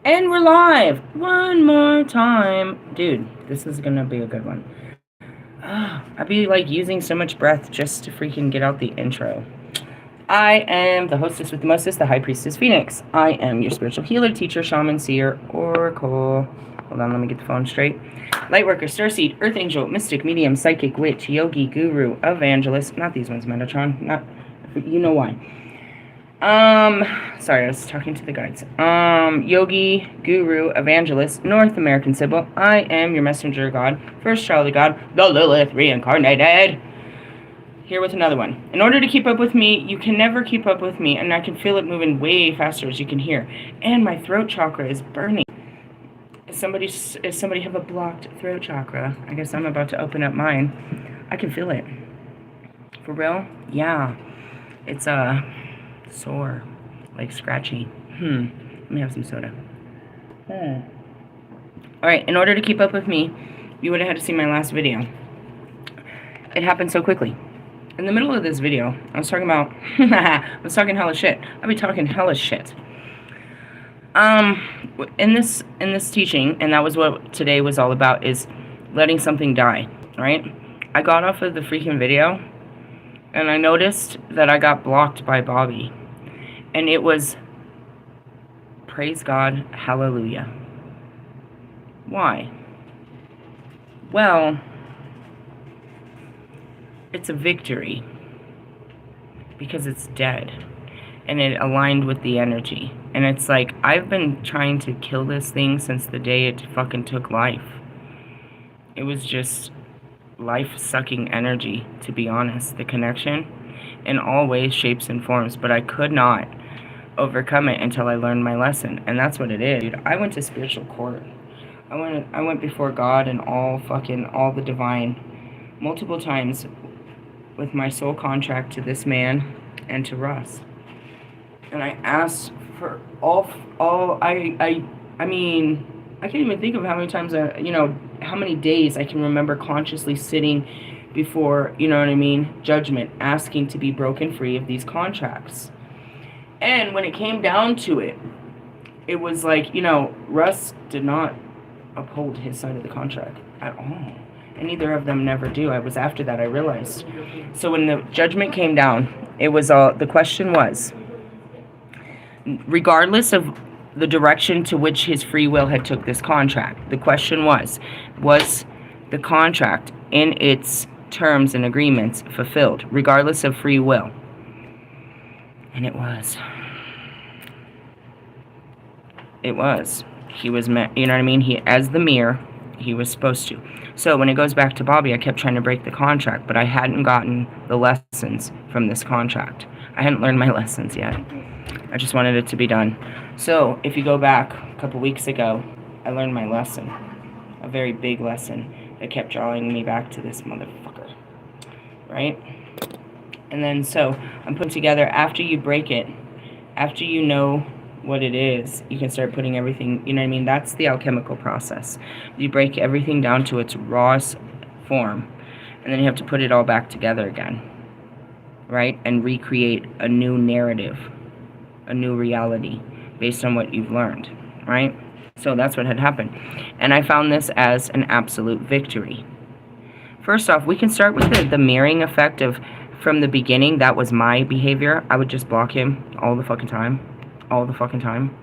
And we're live one more time. Dude, this is gonna be a good one. I'd be like using so much breath just to freaking get out the intro. I am the hostess with the mostest, the High Priestess Phoenix. I am your spiritual healer, teacher, shaman, seer, oracle. Hold on, let me get the phone straight. Lightworker, starseed, earth angel, mystic, medium, psychic, witch, yogi, guru, evangelist. Not these ones, Metatron. Not, you know why. Sorry, I was talking to the guides. Yogi, Guru, Evangelist, North American Sybil. I am your messenger god, first child of God, the Lilith reincarnated. Here with another one. In order to keep up with me, you can never keep up with me, and I can feel it moving way faster, as you can hear. And my throat chakra is burning. Does somebody have a blocked throat chakra? I guess I'm about to open up mine. I can feel it. For real? Yeah. It's, sore, like scratchy. Let me have some soda. Alright, in order to keep up with me, you would have had to see my last video. It happened so quickly. In the middle of this video, I was talking about I was talking hella shit. I'll be talking hella shit. In this teaching, and that was what today was all about, is letting something die, right? I got off of the freaking video, and I noticed that I got blocked by Bobby. And it was, praise God, hallelujah. Why? Well, it's a victory. Because it's dead. And it aligned with the energy. And it's like, I've been trying to kill this thing since the day it fucking took life. It was just life-sucking energy, to be honest. The connection, in all ways, shapes, and forms. But I could not overcome it until I learned my lesson. And that's what it is, dude. I went to spiritual court. I went before God and all the divine multiple times with my soul contract to this man and to Russ. And I asked for I mean, I can't even think of how many times how many days I can remember consciously sitting before, you know what I mean, judgment, asking to be broken free of these contracts. And when it came down to it, it was like, Russ did not uphold his side of the contract at all. And neither of them never do. I was after that, I realized. So when the judgment came down, it was the question was, regardless of the direction to which his free will had took this contract, the question was the contract in its terms and agreements fulfilled, regardless of free will? And it was. It was. He was, you know what I mean? He, as the mirror, he was supposed to. So when it goes back to Bobby, I kept trying to break the contract, but I hadn't gotten the lessons from this contract. I hadn't learned my lessons yet. I just wanted it to be done. So if you go back a couple weeks ago, I learned my lesson. A very big lesson that kept drawing me back to this motherfucker. Right? And then so I'm putting together, after you break it, after you know what it is, you can start putting everything, you know what I mean? That's the alchemical process. You break everything down to its rawest form, and then you have to put it all back together again, right? And recreate a new narrative, a new reality based on what you've learned, right? So that's what had happened. And I found this as an absolute victory. First off, we can start with the mirroring effect of, from the beginning, that was my behavior. I would just block him all the fucking time. All the fucking time.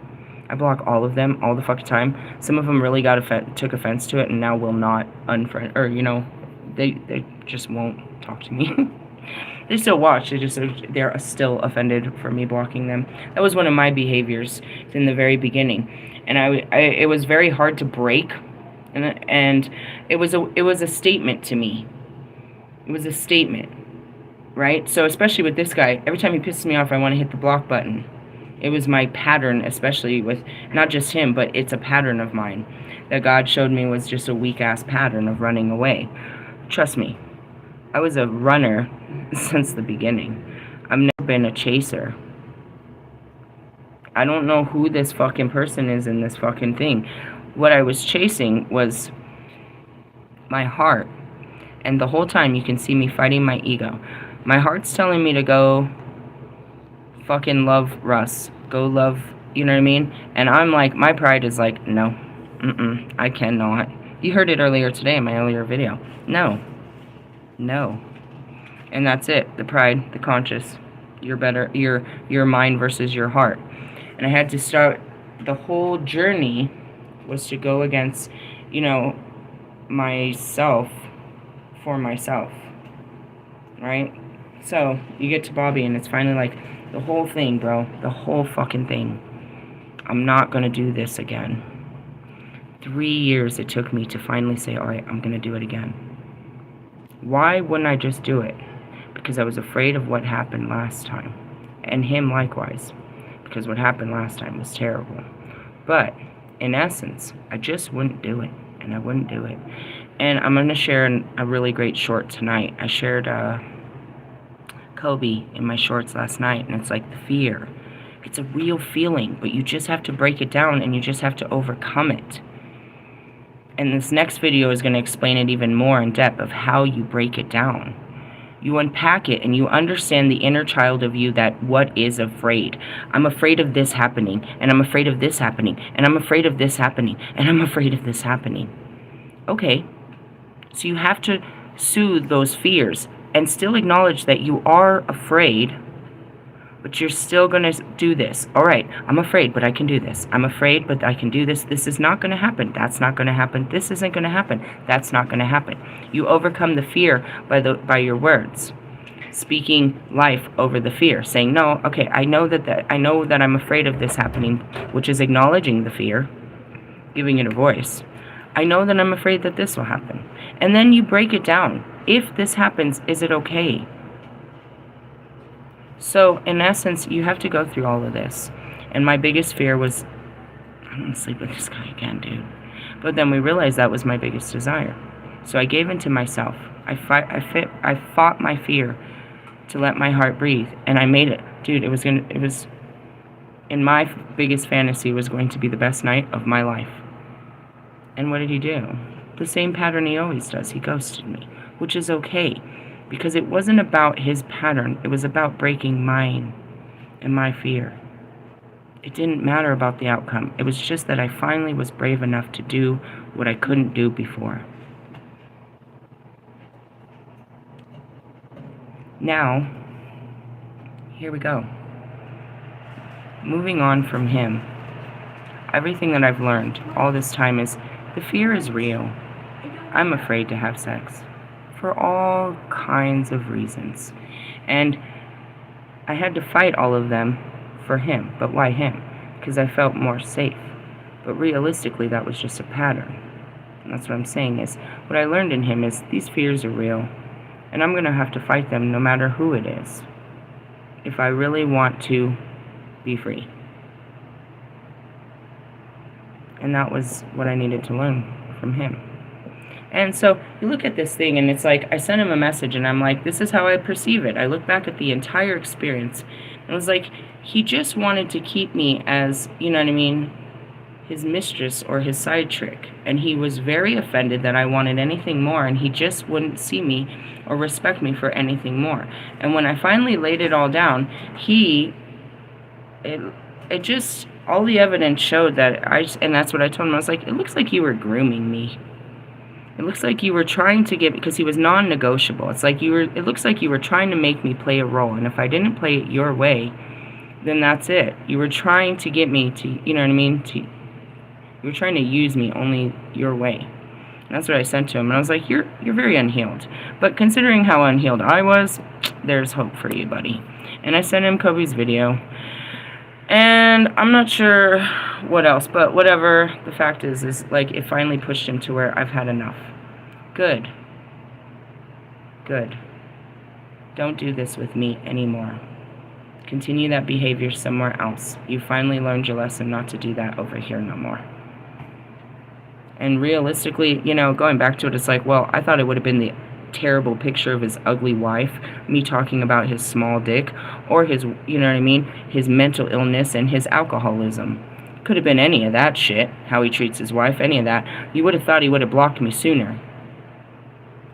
I block all of them all the fucking time. Some of them really took offense to it and now will not unfriend, or, they just won't talk to me. They still watch. They're still offended for me blocking them. That was one of my behaviors in the very beginning. And it was very hard to break. And it was a statement to me. It was a statement. Right? So especially with this guy, every time he pisses me off, I want to hit the block button. It was my pattern, especially with not just him, but it's a pattern of mine that God showed me was just a weak-ass pattern of running away. Trust me, I was a runner since the beginning. I've never been a chaser. I don't know who this fucking person is in this fucking thing. What I was chasing was my heart. And the whole time you can see me fighting my ego. My heart's telling me to go fucking love Russ. Go love You know what I mean? And I'm like, my pride is like, no, I cannot. You heard it earlier today in my earlier video. No. No. And that's it. The pride, the conscious. Your better, your mind versus your heart. And I had to start, the whole journey was to go against, you know, myself for myself. Right? So, you get to Bobby and it's finally like, the whole thing, bro. The whole fucking thing. I'm not going to do this again. 3 years it took me to finally say, alright, I'm going to do it again. Why wouldn't I just do it? Because I was afraid of what happened last time. And him likewise. Because what happened last time was terrible. But, in essence, I just wouldn't do it. And I wouldn't do it. And I'm going to share a really great short tonight. I shared Kobe in my shorts last night. And it's like the fear. It's a real feeling. But you just have to break it down. And you just have to overcome it. And this next video is going to explain it even more in depth of how you break it down. You unpack it and you understand the inner child of you that what is afraid. I'm afraid of this happening, and I'm afraid of this happening, and I'm afraid of this happening, and I'm afraid of this happening. Okay, so you have to soothe those fears and still acknowledge that you are afraid, but you're still going to do this. All right, I'm afraid, but I can do this. I'm afraid, but I can do this. This is not going to happen. That's not going to happen. This isn't going to happen. That's not going to happen. You overcome the fear by your words. Speaking life over the fear. Saying, no, okay, I know that I'm afraid of this happening, which is acknowledging the fear, giving it a voice. I know that I'm afraid that this will happen. And then you break it down. If this happens, is it okay? So, in essence, you have to go through all of this. And my biggest fear was, I'm going to sleep with this guy again, dude. But then we realized that was my biggest desire. So I gave in to myself. I fought my fear to let my heart breathe. And I made it. Dude, in my biggest fantasy was going to be the best night of my life. And what did he do? The same pattern he always does. He ghosted me, which is okay. Because it wasn't about his pattern. It was about breaking mine and my fear. It didn't matter about the outcome. It was just that I finally was brave enough to do what I couldn't do before. Now, here we go. Moving on from him. Everything that I've learned all this time is the fear is real. I'm afraid to have sex. For all kinds of reasons. And I had to fight all of them for him. But why him? Because I felt more safe. But realistically, that was just a pattern. And that's what I'm saying is, what I learned in him is these fears are real. And I'm going to have to fight them no matter who it is. If I really want to be free. And that was what I needed to learn from him. And so you look at this thing and it's like, I sent him a message and I'm like, this is how I perceive it. I look back at the entire experience and it was like, he just wanted to keep me as, you know what I mean, his mistress or his side trick. And he was very offended that I wanted anything more, and he just wouldn't see me or respect me for anything more. And when I finally laid it all down, it just, all the evidence showed that and that's what I told him. I was like, it looks like you were grooming me. It looks like you were trying to get, because he was non-negotiable. It's like it looks like you were trying to make me play a role. And if I didn't play it your way, then that's it. You were trying to get me to, you know what I mean? You were trying to use me only your way. And that's what I sent to him. And I was like, you're very unhealed. But considering how unhealed I was, there's hope for you, buddy. And I sent him Kobe's video. And I'm not sure what else, but whatever, the fact is like it finally pushed him to where I've had enough. Good. Good. Don't do this with me anymore. Continue that behavior somewhere else. You finally learned your lesson not to do that over here no more. And realistically, you know, going back to it, it's like, well, I thought it would have been the terrible picture of his ugly wife, me talking about his small dick, or his, you know what I mean, his mental illness and his alcoholism. Could have been any of that shit, how he treats his wife, any of that. You would have thought he would have blocked me sooner.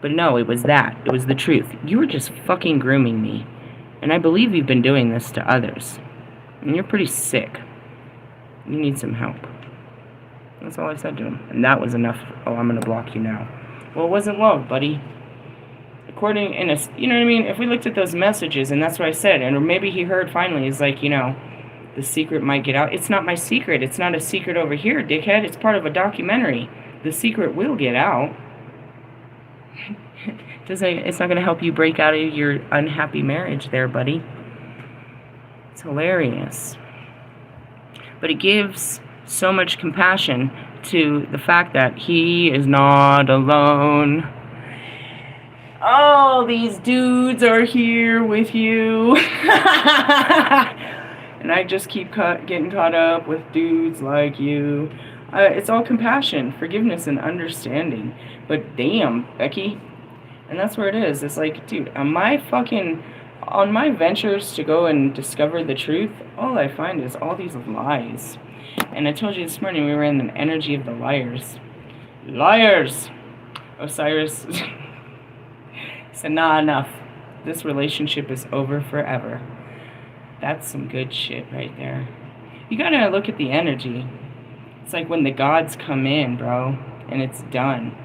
But no, it was that. It was the truth. You were just fucking grooming me. And I believe you've been doing this to others. And you're pretty sick. You need some help. That's all I said to him. And that was enough. Oh, I'm going to block you now. Well, it wasn't love, buddy. According, you know what I mean? If we looked at those messages, and that's what I said, and maybe he heard finally, he's like, you know, the secret might get out. It's not my secret. It's not a secret over here, dickhead. It's part of a documentary. The secret will get out. It's not going to help you break out of your unhappy marriage there, buddy. It's hilarious. But it gives so much compassion to the fact that he is not alone. All these dudes are here with you. And I just keep getting caught up with dudes like you. It's all compassion, forgiveness, and understanding. But damn, Becky. And that's where it is. It's like, dude, on my ventures to go and discover the truth, all I find is all these lies. And I told you this morning we were in the energy of the liars. Liars! Osiris said, nah, enough. This relationship is over forever. That's some good shit right there. You gotta look at the energy. It's like when the gods come in, bro, and it's done.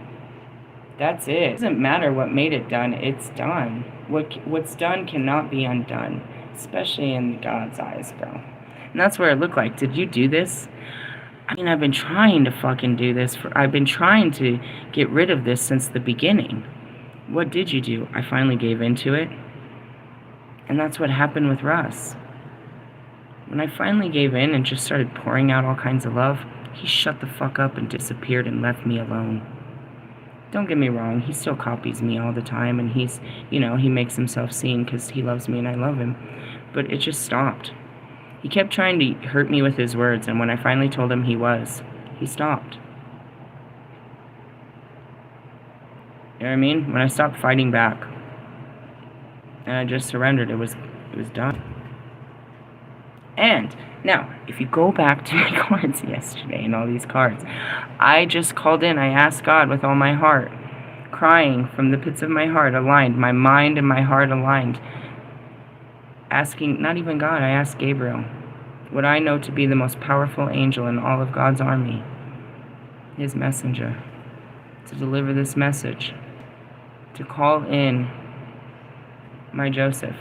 That's it. It doesn't matter what made it done. It's done. What's done cannot be undone, especially in God's eyes, bro. And that's where it looked like. Did you do this? I mean, I've been trying to fucking do this. I've been trying to get rid of this since the beginning. What did you do? I finally gave into it. And that's what happened with Russ. When I finally gave in and just started pouring out all kinds of love, he shut the fuck up and disappeared and left me alone. Don't get me wrong, he still copies me all the time, and he's, you know, he makes himself seen because he loves me and I love him. But it just stopped. He kept trying to hurt me with his words, and when I finally told him he stopped. You know what I mean? When I stopped fighting back, and I just surrendered, it was done. And now, if you go back to my cards yesterday and all these cards, I just called in. I asked God with all my heart, crying from the pits of my heart, aligned, my mind and my heart aligned, asking, not even God, I asked Gabriel, what I know to be the most powerful angel in all of God's army, his messenger, to deliver this message, to call in my Joseph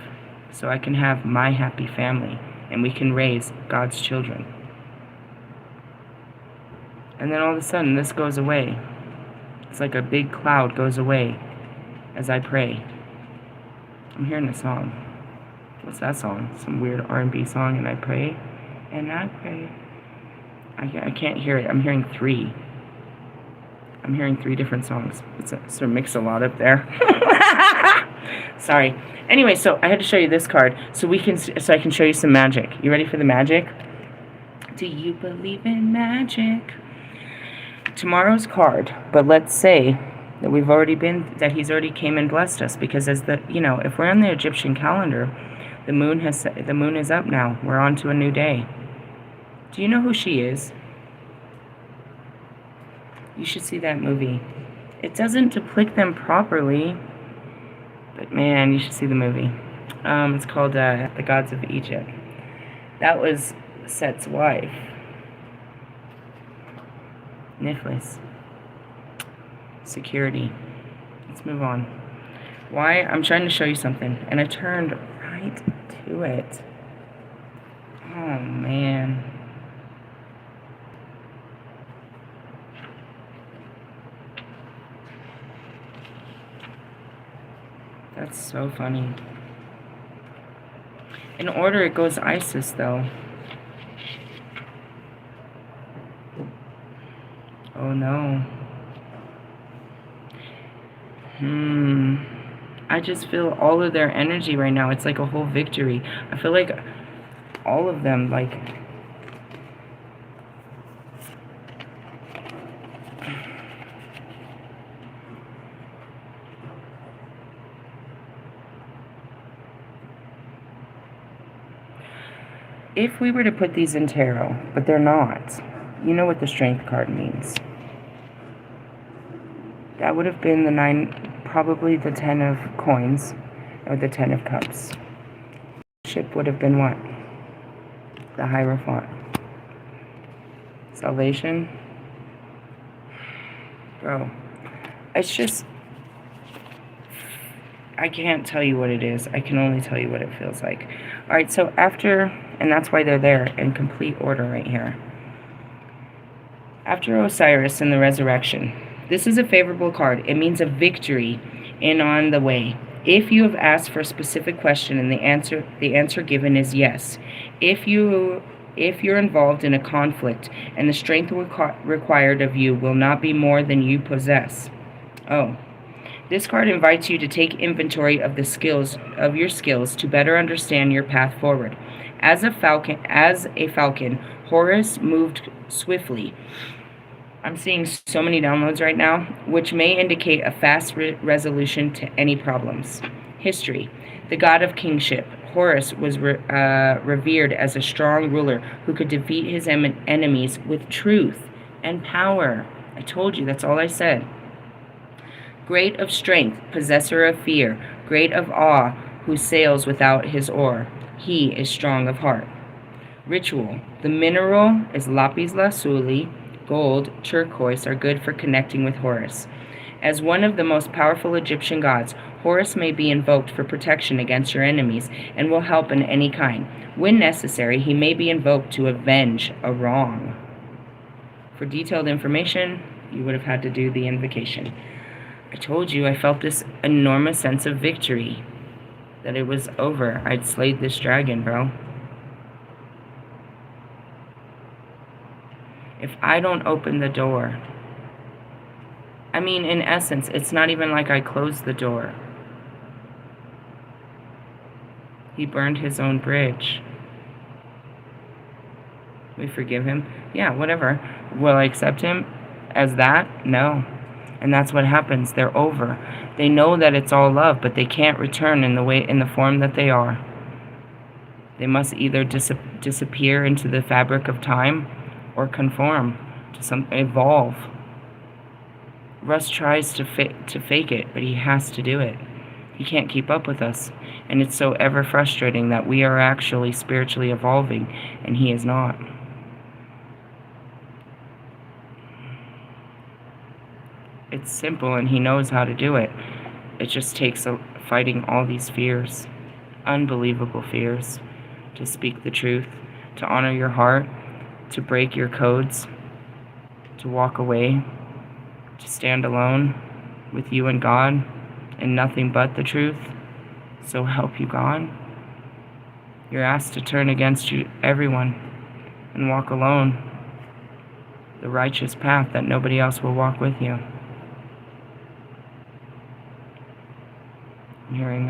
so I can have my happy family and we can raise God's children. And then all of a sudden this goes away. It's like a big cloud goes away as I pray. I'm hearing a song. What's that song? Some weird R&B song, and I pray, and I pray. I can't hear it. I'm hearing three. I'm hearing three different songs. It's a mix-a-lot up there. Sorry. Anyway, so I had to show you this card so I can show you some magic. You ready for the magic? Do you believe in magic? Tomorrow's card, but let's say that that he's already came and blessed us, because if we're on the Egyptian calendar, the moon is up now. We're on to a new day. Do you know who she is? You should see that movie. It doesn't depict them properly, but man, you should see the movie. It's called The Gods of Egypt. That was Set's wife, Niflis. Security. Let's move on. Why? I'm trying to show you something, and I turned right to it. Oh, man. That's so funny. In order, it goes Isis, though. Oh, no. I just feel all of their energy right now. It's like a whole victory. I feel like all of them, like... If we were to put these in tarot, but they're not, you know what the Strength card means. That would have been the 9, probably the 10 of coins, or the 10 of cups. Ship would have been what? The Hierophant. Salvation. Bro, it's just, I can't tell you what it is. I can only tell you what it feels like. Alright, so after, and that's why they're there in complete order right here. After Osiris and the resurrection, this is a favorable card. It means a victory in on the way. If you have asked for a specific question and the answer given is yes. If you're involved in a conflict and the strength required of you will not be more than you possess. Oh. This card invites you to take inventory of your skills to better understand your path forward. As a falcon, Horus moved swiftly. I'm seeing so many downloads right now, which may indicate a fast resolution to any problems. History. The god of kingship, Horus was revered as a strong ruler who could defeat his enemies with truth and power. I told you, that's all I said. Great of strength, possessor of fear, great of awe, who sails without his oar. He is strong of heart. Ritual. The mineral is lapis lazuli. Gold, turquoise are good for connecting with Horus. As one of the most powerful Egyptian gods, Horus may be invoked for protection against your enemies and will help in any kind. When necessary, he may be invoked to avenge a wrong. For detailed information, you would have had to do the invocation. I told you I felt this enormous sense of victory, that it was over. I'd slayed this dragon, bro. If I don't open the door, I mean, in essence, it's not even like I closed the door. He burned his own bridge. We forgive him? Yeah, whatever. Will I accept him as that? No. And that's what happens. They're over. They know that it's all love, but they can't return in the form that they are. They must either disappear into the fabric of time or conform to evolve. Russ tries to fake it, but he has to do it. He can't keep up with us, and it's so ever frustrating that we are actually spiritually evolving, and he is not. It's simple, and he knows how to do it. It just takes fighting all these fears, unbelievable fears, to speak the truth, to honor your heart, to break your codes, to walk away, to stand alone with you and God, and nothing but the truth. So help you God. You're asked to turn against everyone and walk alone the righteous path that nobody else will walk with you. I'm hearing,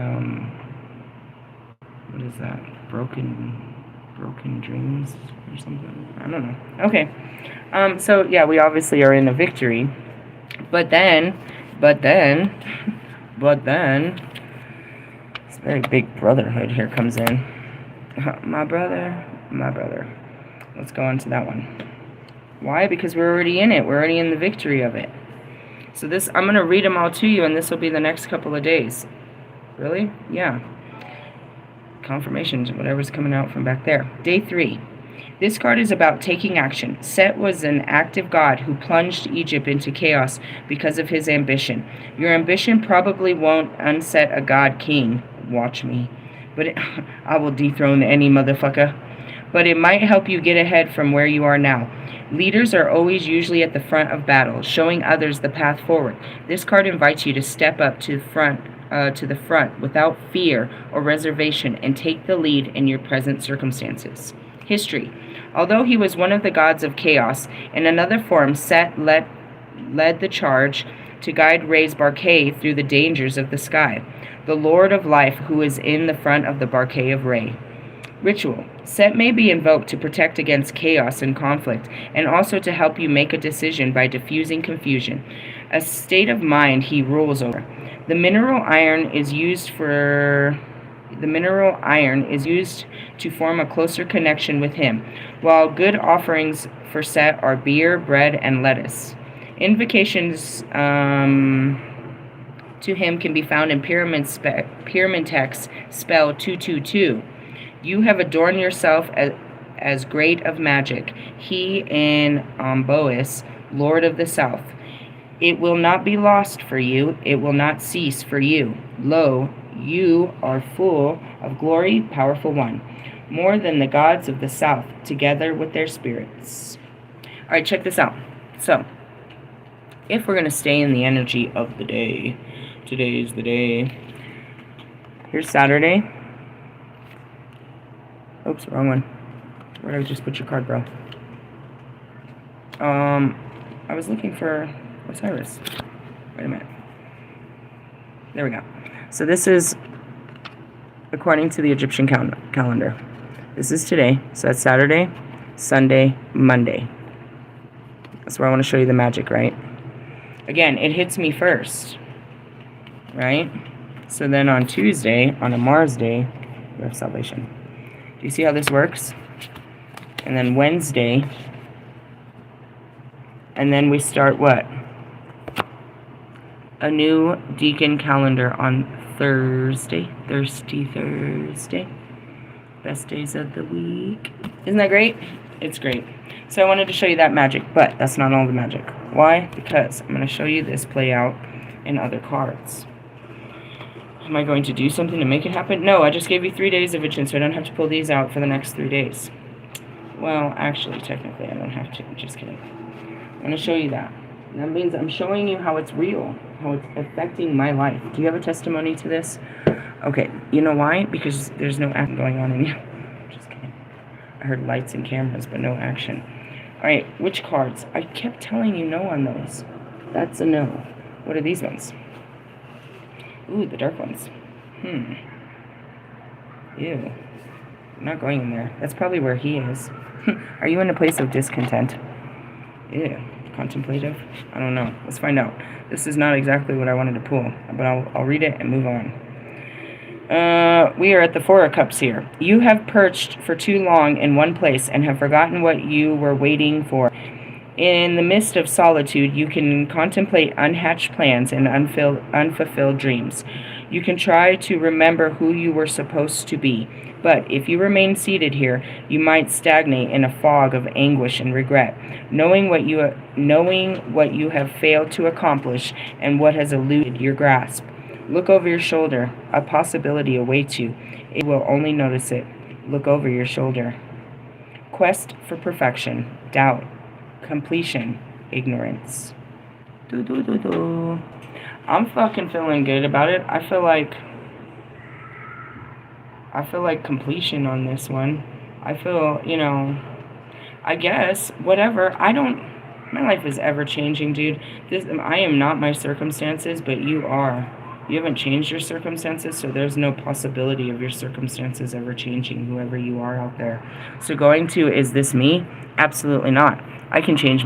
what is that? Broken dreams or something? I don't know. Okay. So yeah, we obviously are in a victory. But then, this very big brotherhood here comes in. My brother. Let's go on to that one. Why? Because we're already in it. We're already in the victory of it. So this, I'm going to read them all to you, and this will be the next couple of days. Really? Yeah. Confirmations, whatever's coming out from back there. Day 3. This card is about taking action. Set was an active god who plunged Egypt into chaos because of his ambition. Your ambition probably won't unset a god king. Watch me. But I will dethrone any motherfucker. But it might help you get ahead from where you are now. Leaders are always usually at the front of battle, showing others the path forward. This card invites you to step up to the front without fear or reservation and take the lead in your present circumstances. History. Although he was one of the gods of chaos, in another form Set led the charge to guide Re's Barquet through the dangers of the sky, the Lord of Life who is in the front of the Barquet of Re. Ritual. Set may be invoked to protect against chaos and conflict, and also to help you make a decision by diffusing confusion, a state of mind he rules over. The mineral iron is used to form a closer connection with him, while good offerings for Set are beer, bread, and lettuce. Invocations to him can be found in Pyramid Text spell 222. You have adorned yourself as great of magic, he in Bois, Lord of the South. It will not be lost for you, it will not cease for you. Lo, you are full of glory, powerful one, more than the gods of the South, together with their spirits. Alright, check this out. So, if we're going to stay in the energy of the day, today is the day. Here's Saturday. Oops, wrong one. Where did I just put your card, bro? I was looking for Osiris. Wait a minute. There we go. So this is according to the Egyptian calendar. This is today. So that's Saturday, Sunday, Monday. That's where I want to show you the magic, right? Again, it hits me first, right? So then on Tuesday, on a Mars day, we have salvation. Do you see how this works? And then Wednesday, and then we start what? A new deacon calendar on Thursday. Thursday. Best days of the week. Isn't that great? It's great. So I wanted to show you that magic, but that's not all the magic. Why? Because I'm going to show you this play out in other cards. Am I going to do something to make it happen? No, I just gave you 3 days of vision, so I don't have to pull these out for the next 3 days. Well, actually, technically, I don't have to. I'm just kidding. I'm going to show you that. That means I'm showing you how it's real, how it's affecting my life. Do you have a testimony to this? Okay, you know why? Because there's no action going on in you. Just kidding. I heard lights and cameras, but no action. Alright, which cards? I kept telling you no on those. That's a no. What are these ones? Ooh, the dark ones. Ew. I'm not going in there. That's probably where he is. Are you in a place of discontent? Ew. Contemplative? I don't know. Let's find out. This is not exactly what I wanted to pull, but I'll read it and move on. We are at the Four of Cups here. You have perched for too long in one place and have forgotten what you were waiting for. In the midst of solitude, you can contemplate unhatched plans and unfulfilled dreams. You can try to remember who you were supposed to be, but if you remain seated here, you might stagnate in a fog of anguish and regret, knowing what you have failed to accomplish and what has eluded your grasp. Look over your shoulder. A possibility awaits you. It will only notice it. Look over your shoulder. Quest for perfection, doubt, completion, ignorance. I'm fucking feeling good about it. I feel like completion on this one. I feel, I guess, whatever. My life is ever changing, dude. I am not my circumstances, but you are. You haven't changed your circumstances, so there's no possibility of your circumstances ever changing, whoever you are out there. So going to, is this me? Absolutely not. I can change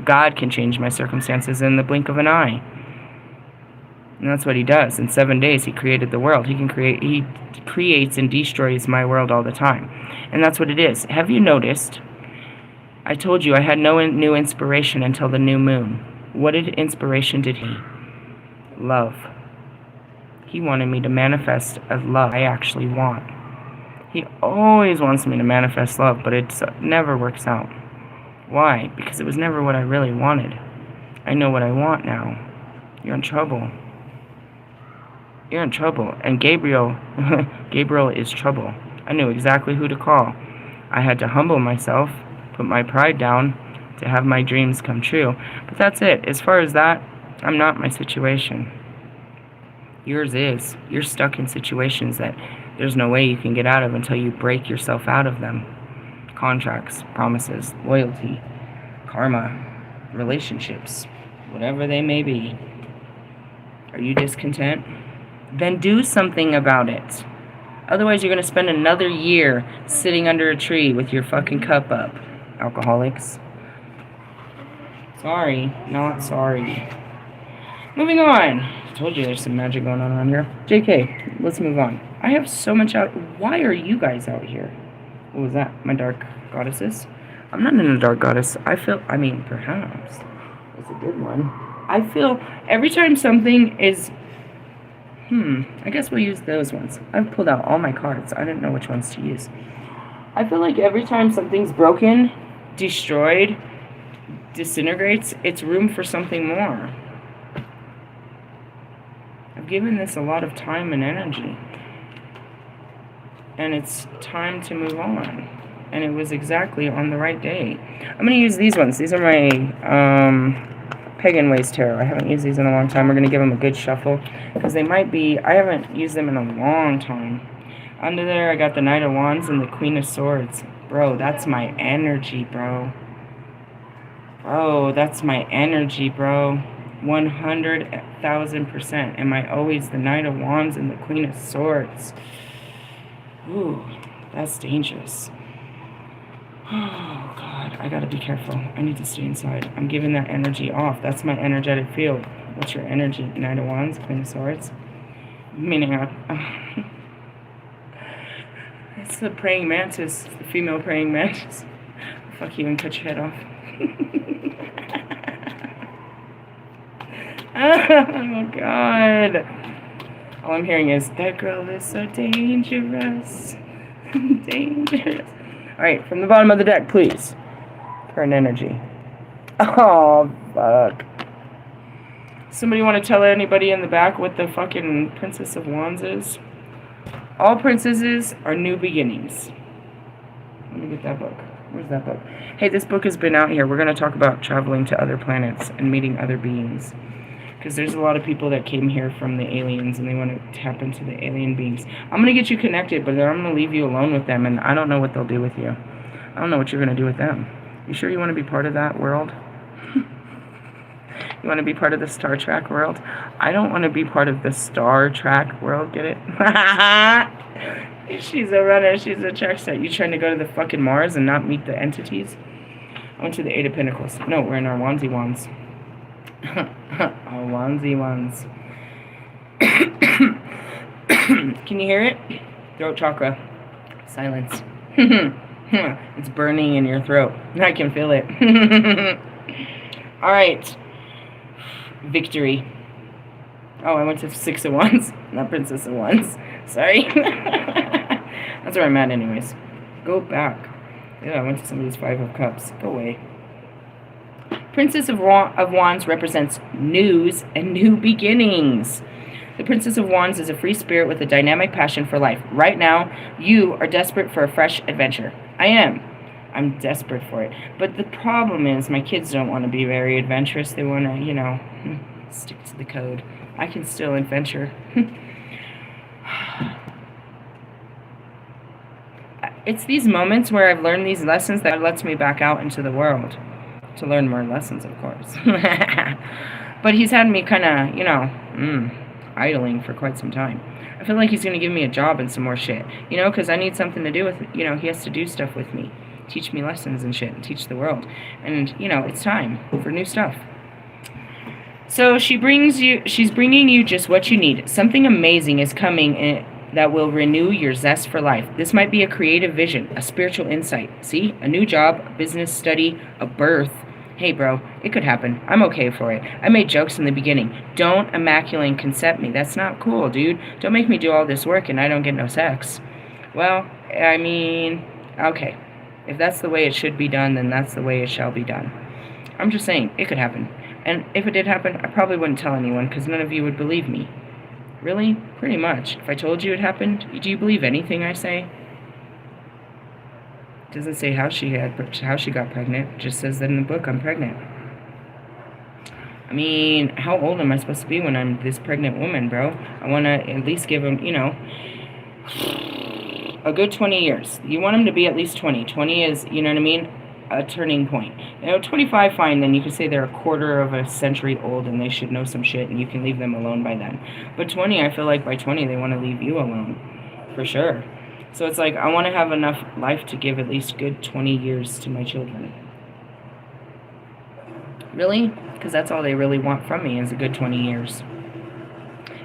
God can change my circumstances in the blink of an eye. And that's what he does. In 7 days, he created the world. He creates and destroys my world all the time. And that's what it is. Have you noticed? I told you I had no new inspiration until the new moon. What inspiration did he? Love. He wanted me to manifest a love I actually want. He always wants me to manifest love, but it never works out. Why? Because it was never what I really wanted. I know what I want now. You're in trouble. You're in trouble. And Gabriel is trouble. I knew exactly who to call. I had to humble myself, put my pride down to have my dreams come true. But that's it. As far as that, I'm not my situation. Yours is. You're stuck in situations that there's no way you can get out of until you break yourself out of them. Contracts, promises, loyalty, karma, relationships, whatever they may be. Are you discontent? Then do something about it. Otherwise, you're going to spend another year sitting under a tree with your fucking cup up. Alcoholics. Sorry, not sorry. Moving on. I told you there's some magic going on around here. JK, let's move on. I have so much out. Why are you guys out here? What was that? My dark goddesses? I'm not in a dark goddess. Perhaps. It's a good one. I feel every time something is... I guess we'll use those ones. I've pulled out all my cards. I didn't know which ones to use. I feel like every time something's broken, destroyed, disintegrates, it's room for something more. I've given this a lot of time and energy. And it's time to move on. And it was exactly on the right day. I'm going to use these ones. These are my Pagan Ways Tarot. I haven't used these in a long time. We're going to give them a good shuffle. Because they might be... I haven't used them in a long time. Under there, I got the Knight of Wands and the Queen of Swords. Bro, that's my energy, bro. Bro, that's my energy, bro. 100,000%. Am I always the Knight of Wands and the Queen of Swords? Ooh, that's dangerous. Oh, God, I gotta be careful. I need to stay inside. I'm giving that energy off. That's my energetic field. What's your energy? Knight of Wands, Queen of Swords? Meaning, it's the praying mantis, the female praying mantis. Fuck you and cut your head off. Oh, God. All I'm hearing is, that girl is so dangerous. Dangerous. Alright, from the bottom of the deck, please. Current energy. Oh, fuck. Somebody want to tell anybody in the back what the fucking Princess of Wands is? All princesses are new beginnings. Let me get that book. Where's that book? Hey, this book has been out here. We're going to talk about traveling to other planets and meeting other beings. Because there's a lot of people that came here from the aliens and they want to tap into the alien beings. I'm going to get you connected, but then I'm going to leave you alone with them, and I don't know what they'll do with you. I don't know what you're going to do with them. You sure you want to be part of that world? You want to be part of the Star Trek world? I don't want to be part of the Star Trek world, get it? She's a runner, she's a track star. You trying to go to the fucking Mars and not meet the entities? I went to the Eight of Pentacles. No, we're in our Wandsy Wands. Our Wandsy Wands. Can you hear it? Throat chakra. Silence. It's burning in your throat. I can feel it. Alright. Victory. Oh, I went to Six of Wands, not Princess of Wands. Sorry. That's where I'm at anyways. Go back. Yeah, I went to somebody's Five of Cups. Go away. Princess of Wands represents news and new beginnings. The Princess of Wands is a free spirit with a dynamic passion for life. Right now, you are desperate for a fresh adventure. I am. I'm desperate for it. But the problem is my kids don't want to be very adventurous. They want to, you know, stick to the code. I can still adventure. It's these moments where I've learned these lessons that lets me back out into the world. To learn more lessons, of course. But he's had me kind of, you know, idling for quite some time. I feel like he's going to give me a job and some more shit. You know, because I need something to do with it. You know, he has to do stuff with me. Teach me lessons and shit. And teach the world. And, you know, it's time for new stuff. So she's bringing you just what you need. Something amazing is coming that will renew your zest for life. This might be a creative vision, a spiritual insight. See? A new job, a business study, a birth. Hey, bro, it could happen. I'm okay for it. I made jokes in the beginning. Don't immaculate concept me. That's not cool, dude. Don't make me do all this work and I don't get no sex. Well, I mean, okay. If that's the way it should be done, then that's the way it shall be done. I'm just saying, it could happen. And if it did happen, I probably wouldn't tell anyone because none of you would believe me. Really? Pretty much. If I told you it happened, do you believe anything I say? It doesn't say how she got pregnant. It just says that in the book I'm pregnant. I mean, how old am I supposed to be when I'm this pregnant woman, bro? I want to at least give him, you know, a good 20 years. You want him to be at least 20. 20 is, you know what I mean, a turning point. You know, 25, fine, then you could say they're a quarter of a century old and they should know some shit and you can leave them alone by then. But 20, I feel like by 20 they want to leave you alone. For sure. So it's like, I want to have enough life to give at least good 20 years to my children. Really? Because that's all they really want from me is a good 20 years.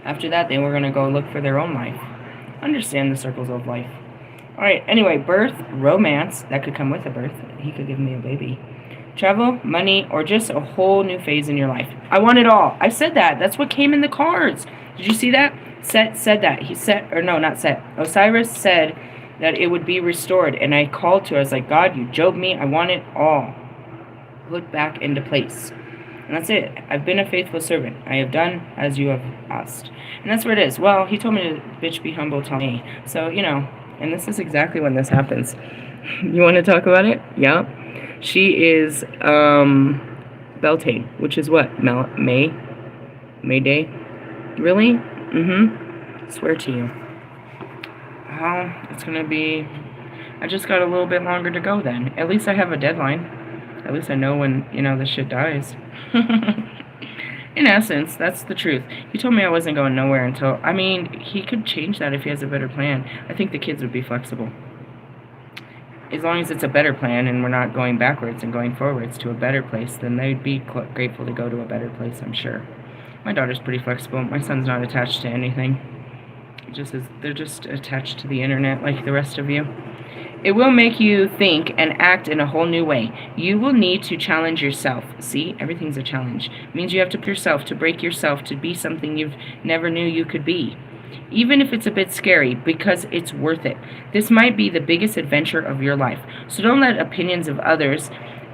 After that, they were going to go look for their own life. Understand the circles of life. Alright, anyway, birth, romance, that could come with a birth. He could give me a baby. Travel, money, or just a whole new phase in your life. I want it all. I said that. That's what came in the cards. Did you see that? Set said that. He said, or no, not Set. Osiris said that it would be restored. And I called to, I was like, God, you joked me. I want it all put back into place. And that's it. I've been a faithful servant. I have done as you have asked. And that's where it is. Well, he told me to, bitch, be humble, tell me. So, and this is exactly when this happens. You want to talk about it? Yeah. She is, Beltane, which is what? May Day? Really? Mm-hmm. Swear to you. Well, it's going to be... I just got a little bit longer to go then. At least I have a deadline. At least I know when, this shit dies. In essence, that's the truth. He told me I wasn't going nowhere until... I mean, he could change that if he has a better plan. I think the kids would be flexible. As long as it's a better plan and we're not going backwards and going forwards to a better place, then they'd be grateful to go to a better place, I'm sure. My daughter's pretty flexible. My son's not attached to anything. They're just attached to the internet like the rest of you. It will make you think and act in a whole new way. You will need to challenge yourself. See, everything's a challenge. It means you have to push yourself, to break yourself, to be something you've never knew you could be. Even if it's a bit scary, because it's worth it. This might be the biggest adventure of your life. So don't let opinions of others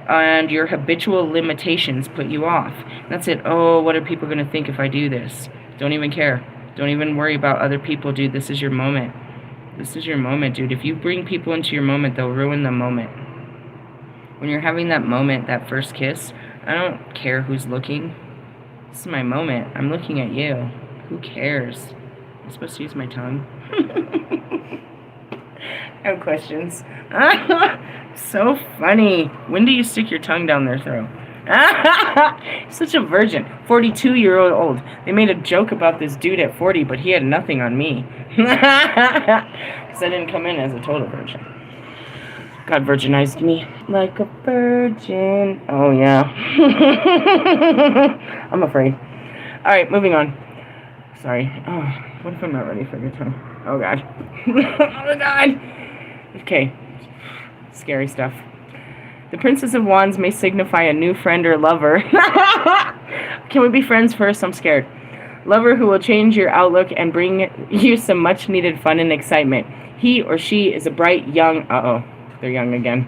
and your habitual limitations put you off. That's it. Oh, what are people going to think if I do this? Don't even care. Don't even worry about other people, dude. This is your moment. This is your moment, dude. If you bring people into your moment, they'll ruin the moment. When you're having that moment, that first kiss, I don't care who's looking. This is my moment. I'm looking at you. Who cares? I'm supposed to use my tongue. I have questions. So funny. When do you stick your tongue down their throat? Such a virgin. 42-year-old. They made a joke about this dude at 40, but he had nothing on me. Because I didn't come in as a total virgin. God virginized me like a virgin. Oh, yeah. I'm afraid. Alright, moving on. Sorry. Oh, what if I'm not ready for your tongue? Oh, God. Oh, God. Okay. Scary stuff. The Princess of Wands may signify a new friend or lover. Can we be friends first? I'm scared. Lover who will change your outlook and bring you some much-needed fun and excitement. He or she is a bright, young... Uh-oh. They're young again.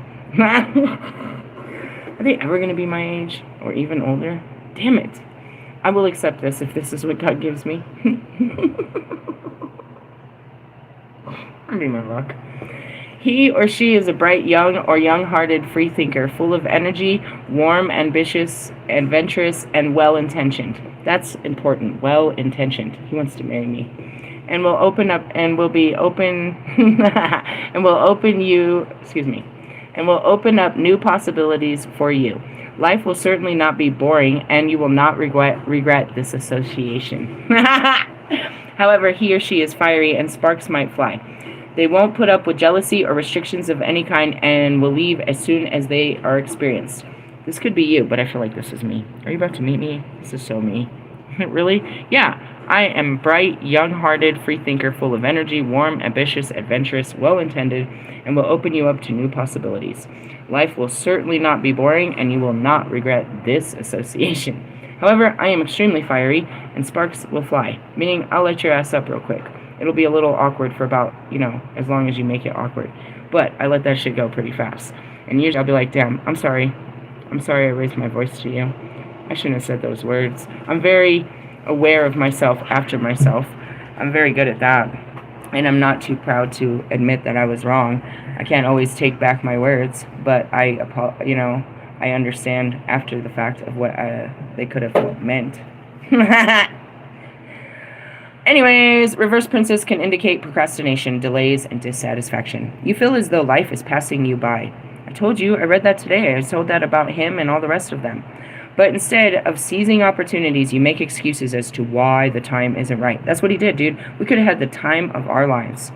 Are they ever going to be my age? Or even older? Damn it. I will accept this if this is what God gives me. I mean, my luck. He or she is a bright, young, or young-hearted freethinker, full of energy, warm, ambitious, adventurous, and well-intentioned. That's important. Well-intentioned. He wants to marry me. And will open up, and will be open, and will open you, and will open up new possibilities for you. Life will certainly not be boring, and you will not regret this association. However, he or she is fiery, and sparks might fly. They won't put up with jealousy or restrictions of any kind and will leave as soon as they are experienced. This could be you, but I feel like this is me. Are you about to meet me? This is so me. Really? Yeah. I am bright, young-hearted, freethinker, full of energy, warm, ambitious, adventurous, well-intended, and will open you up to new possibilities. Life will certainly not be boring, and you will not regret this association. However, I am extremely fiery, and sparks will fly, meaning I'll light your ass up real quick. It'll be a little awkward for about, as long as you make it awkward. But I let that shit go pretty fast. And usually I'll be like, damn, I'm sorry. I'm sorry I raised my voice to you. I shouldn't have said those words. I'm very aware of myself after myself. I'm very good at that. And I'm not too proud to admit that I was wrong. I can't always take back my words, but I understand after the fact of what they could have meant. Anyways, reverse princess can indicate procrastination, delays, and dissatisfaction. You feel as though life is passing you by. I told you, I read that today. I told that about him and all the rest of them. But instead of seizing opportunities, you make excuses as to why the time isn't right. That's what he did, dude. We could have had the time of our lives.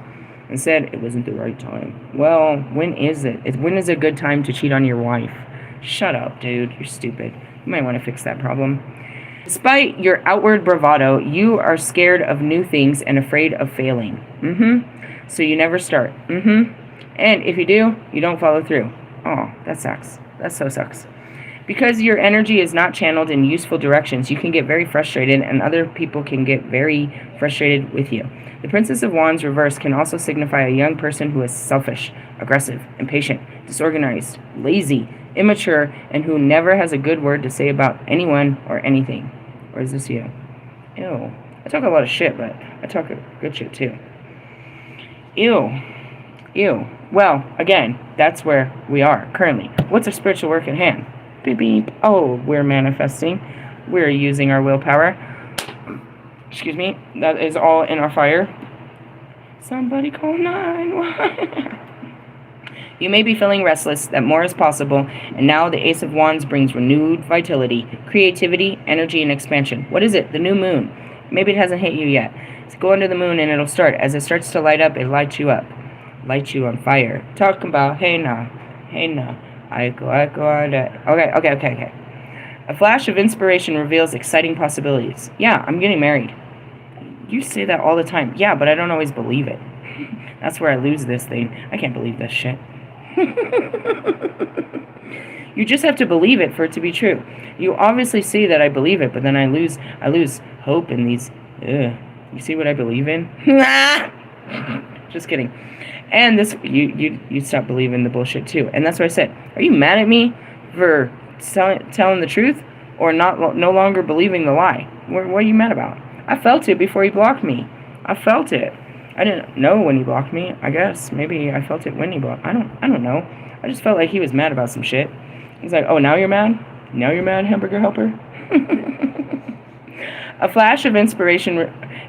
Instead, it wasn't the right time. Well, when is it? When is a good time to cheat on your wife? Shut up, dude. You're stupid. You might want to fix that problem. Despite your outward bravado, you are scared of new things and afraid of failing. So you never start. And if you do, you don't follow through. Oh, that sucks. That so sucks. Because your energy is not channeled in useful directions, you can get very frustrated, and other people can get very frustrated with you. The Princess of Wands reverse can also signify a young person who is selfish, aggressive, impatient, disorganized, lazy, immature, and who never has a good word to say about anyone or anything. Or is this you? Ew. I talk a lot of shit, but I talk good shit too. Ew. Ew. Well, again, that's where we are currently. What's our spiritual work at hand? Beep beep. Oh, we're manifesting. We're using our willpower. Excuse me. That is all in our fire. Somebody call 911. You may be feeling restless, that more is possible, and now the Ace of Wands brings renewed vitality, creativity, energy, and expansion. What is it? The new moon. Maybe it hasn't hit you yet. So go under the moon and it'll start. As it starts to light up, it lights you up. Light you on fire. Talking about, hey now. I go on that. Okay. A flash of inspiration reveals exciting possibilities. Yeah, I'm getting married. You say that all the time. Yeah, but I don't always believe it. That's where I lose this thing. I can't believe this shit. You just have to believe it for it to be true. You obviously see that I believe it, but then I lose hope in these. You see what I believe in? Just kidding. And this, you stop believing the bullshit too. And that's what I said. Are you mad at me for telling the truth, or no longer believing the lie? What are you mad about? I felt it before he blocked me. I felt it. I didn't know when he blocked me. I guess maybe I felt it when he blocked. I don't know. I just felt like he was mad about some shit. He's like, oh, now you're mad? Now you're mad, hamburger helper? A flash of inspiration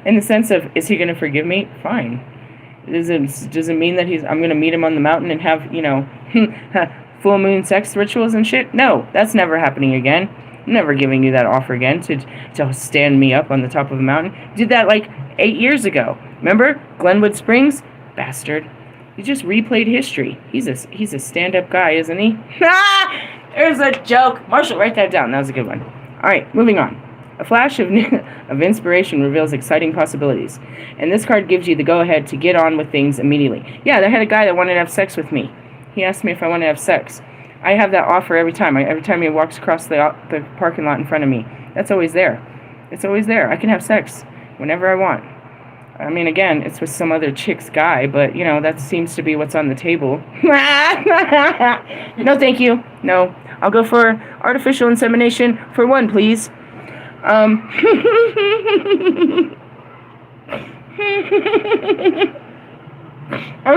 in the sense of, is he going to forgive me? Fine. Does it mean that I'm going to meet him on the mountain and have, full moon sex rituals and shit? No, that's never happening again. I'm never giving you that offer again to stand me up on the top of a mountain. Did that like 8 years ago. Remember? Glenwood Springs? Bastard. He just replayed history. He's a stand-up guy, isn't he? There's a joke. Marshall, write that down. That was a good one. All right, moving on. A flash of inspiration reveals exciting possibilities. And this card gives you the go-ahead to get on with things immediately. Yeah, I had a guy that wanted to have sex with me. He asked me if I wanted to have sex. I have that offer every time. Every time he walks across the parking lot in front of me. That's always there. It's always there. I can have sex whenever I want. I mean, again, it's with some other chick's guy, but, that seems to be what's on the table. No, thank you. No. I'll go for artificial insemination for one, please. I'm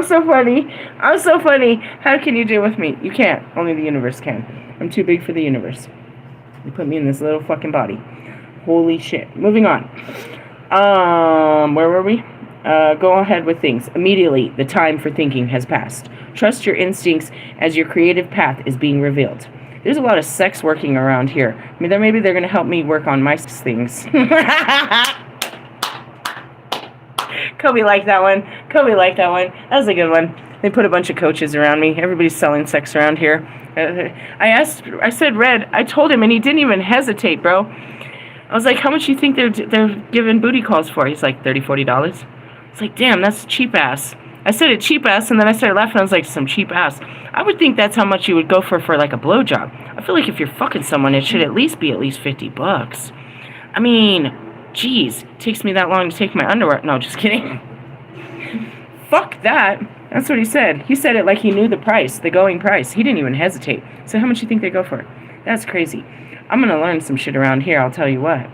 so funny. How can you deal with me? You can't. Only the universe can. I'm too big for the universe. They put me in this little fucking body. Holy shit. Moving on. Where were we? Go ahead with things. Immediately, the time for thinking has passed. Trust your instincts as your creative path is being revealed. There's a lot of sex working around here. I mean, maybe they're going to help me work on my things. Kobe liked that one. That was a good one. They put a bunch of coaches around me. Everybody's selling sex around here. I said red. I told him, and he didn't even hesitate, bro. I was like, how much do you think they're giving booty calls for? He's like, $30, $40. It's like, damn, that's cheap ass. I said it cheap ass, and then I started laughing. I was like, some cheap ass. I would think that's how much you would go for like a blowjob. I feel like if you're fucking someone, it should at least be $50. I mean, geez, it takes me that long to take my underwear. No, just kidding. Fuck that. That's what he said. He said it like he knew the price, the going price. He didn't even hesitate. So how much do you think they go for? That's crazy. I'm going to learn some shit around here, I'll tell you what.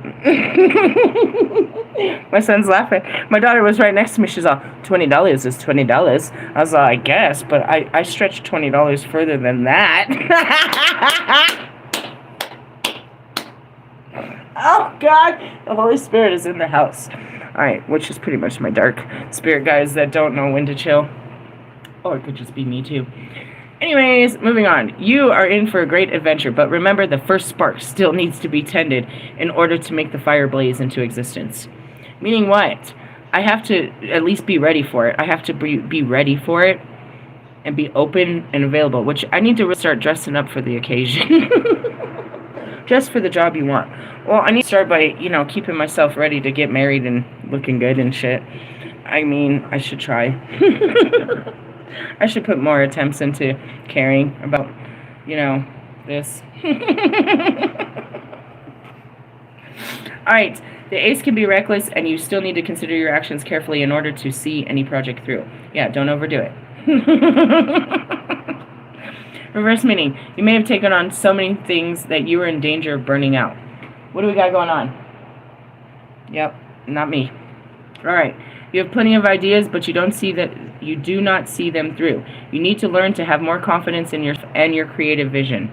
My son's laughing. My daughter was right next to me. She's all, $20 is $20. I was all, I guess, but I stretched $20 further than that. Oh, God. The Holy Spirit is in the house. All right, which is pretty much my dark spirit guys that don't know when to chill. Or it could just be me, too. Anyways, moving on. You are in for a great adventure, but remember the first spark still needs to be tended in order to make the fire blaze into existence. Meaning what? I have to at least be ready for it. I have to be ready for it and be open and available, which I need to start dressing up for the occasion. Just for the job you want. Well, I need to start by, keeping myself ready to get married and looking good and shit. I mean, I should try. I should put more attempts into caring about, this. Alright, the ace can be reckless, and you still need to consider your actions carefully in order to see any project through. Yeah, don't overdo it. Reverse meaning, you may have taken on so many things that you were in danger of burning out. What do we got going on? Yep, not me. Alright, you have plenty of ideas, but you do not see them through. You need to learn to have more confidence in your creative vision.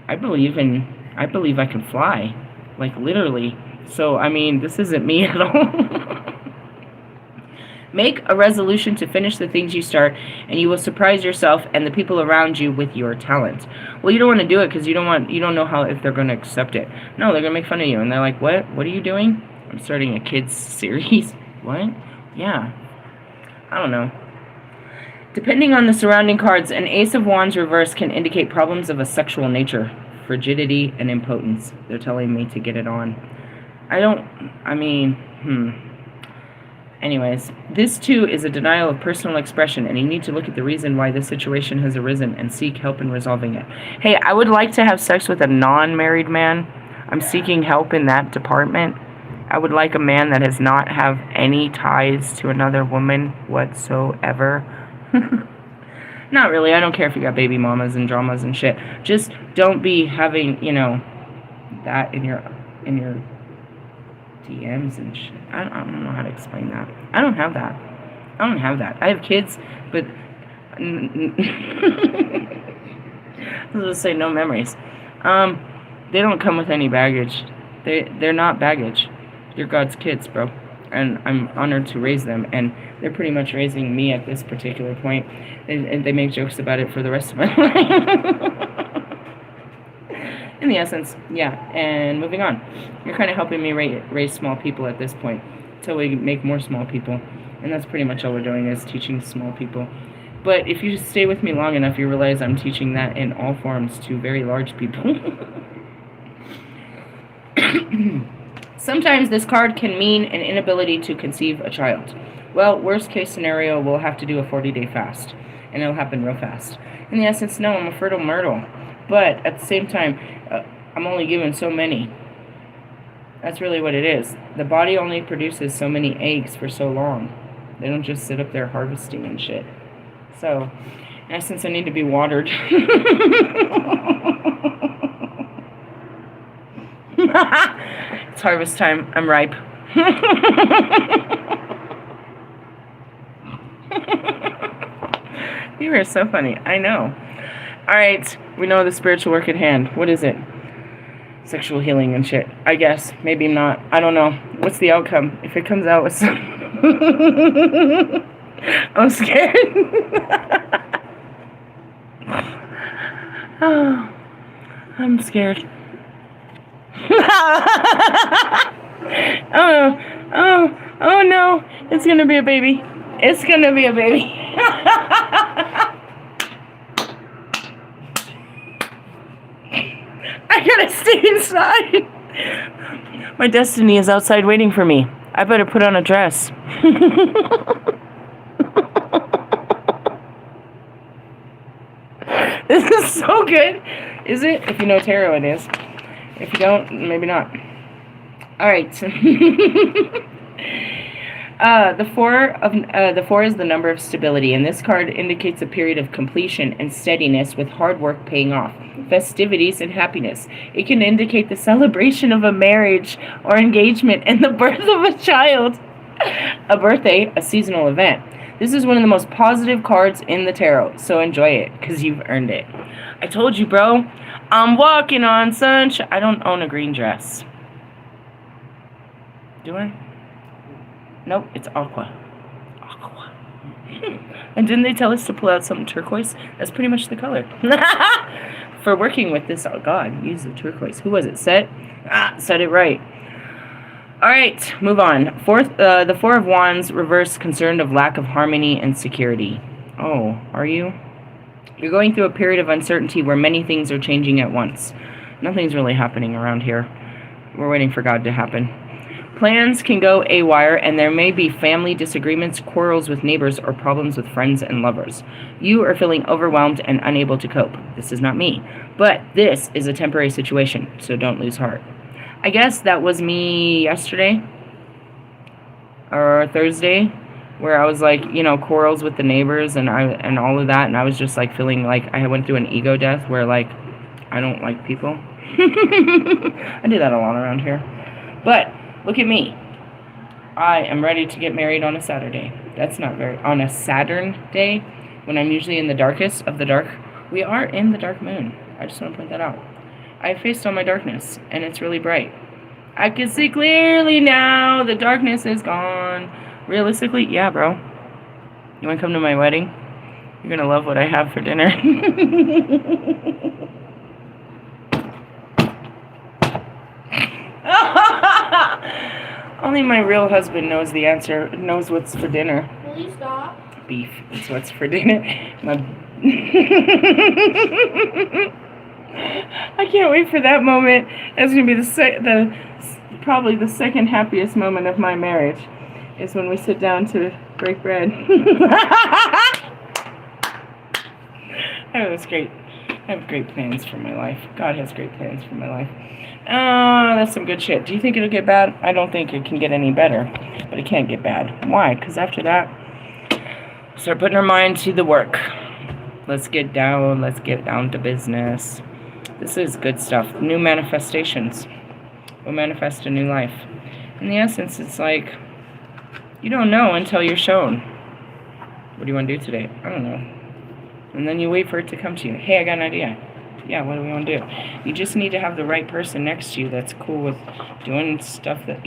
I believe I can fly. Like, literally. So, I mean, this isn't me at all. Make a resolution to finish the things you start, and you will surprise yourself and the people around you with your talent. Well, you don't want to do it because you don't know how if they're going to accept it. No, they're going to make fun of you, and they're like, "What? What are you doing?" I'm starting a kids series. What? Yeah. I don't know. Depending on the surrounding cards, an Ace of Wands reverse can indicate problems of a sexual nature, frigidity, and impotence. They're telling me to get it on. Anyways, this too is a denial of personal expression, and you need to look at the reason why this situation has arisen and seek help in resolving it. Hey, I would like to have sex with a non-married man. I'm seeking help in that department. I would like a man that does not have any ties to another woman whatsoever. Not really. I don't care if you got baby mamas and dramas and shit. Just don't be having, that in your DMs and shit. I don't know how to explain that. I don't have that. I have kids, but let's just say no memories. They don't come with any baggage. They're not baggage. You're God's kids, bro. And I'm honored to raise them, and they're pretty much raising me at this particular point, and they make jokes about it for the rest of my life. In the essence, yeah. And moving on, you're kind of helping me raise small people at this point until we make more small people, and that's pretty much all we're doing is teaching small people. But if you stay with me long enough, you realize I'm teaching that in all forms to very large people. Sometimes this card can mean an inability to conceive a child. Well, worst case scenario, we'll have to do a 40-day fast, and it'll happen real fast. In the essence, no, I'm a fertile myrtle. But at the same time, I'm only given so many. That's really what it is. The body only produces so many eggs for so long. They don't just sit up there harvesting and shit. So, in essence, I need to be watered. It's harvest time. I'm ripe. You are so funny. I know. Alright, we know the spiritual work at hand. What is it? Sexual healing and shit. I guess. Maybe not. I don't know. What's the outcome? If it comes out with some... I'm scared. Oh, I'm scared. Oh no. It's gonna be a baby. It's gonna be a baby. I gotta stay inside. My destiny is outside waiting for me. I better put on a dress. This is so good. Is it? If you know tarot, it is. If you don't, maybe not. Alright. The four is the number of stability, and this card indicates a period of completion and steadiness with hard work paying off, festivities, and happiness. It can indicate the celebration of a marriage or engagement and the birth of a child. A birthday, a seasonal event. This is one of the most positive cards in the tarot, so enjoy it, because you've earned it. I told you, bro. I'm walking on sunshine. I don't own a green dress. Do I? Nope, it's aqua. Aqua. And didn't they tell us to pull out something turquoise? That's pretty much the color. For working with this, oh God, use the turquoise. Who was it? Set? Said it right. Alright, move on. The Four of Wands, reverse, concerned of lack of harmony and security. Oh, are you? You're going through a period of uncertainty where many things are changing at once. Nothing's really happening around here. We're waiting for God to happen. Plans can go awry, and there may be family disagreements, quarrels with neighbors, or problems with friends and lovers. You are feeling overwhelmed and unable to cope. This is not me, but this is a temporary situation, so don't lose heart. I guess that was me yesterday or Thursday, where I was like, quarrels with the neighbors and all of that, and I was just like feeling like I went through an ego death where like I don't like people. I do that a lot around here. But look at me. I am ready to get married on a Saturday. On a Saturn day, when I'm usually in the darkest of the dark. We are in the dark moon. I just want to point that out. I faced all my darkness, and it's really bright. I can see clearly now. The darkness is gone. Realistically, yeah, bro. You want to come to my wedding? You're going to love what I have for dinner. Only my real husband knows the answer, knows what's for dinner. Will you stop? Beef is what's for dinner. I can't wait for that moment. It's going to be probably the second happiest moment of my marriage, is when we sit down to break bread. Oh, that's great. I have great plans for my life. God has great plans for my life. That's some good shit. Do you think it'll get bad? I don't think it can get any better, but it can't get bad. Why? Because after that, start putting our mind to the work. Let's get down to business. This is good stuff. New manifestations. We'll manifest a new life. In the essence, it's like, you don't know until you're shown. What do you want to do today? I don't know. And then you wait for it to come to you. Hey, I got an idea. Yeah, what do we want to do? You just need to have the right person next to you that's cool with doing stuff that,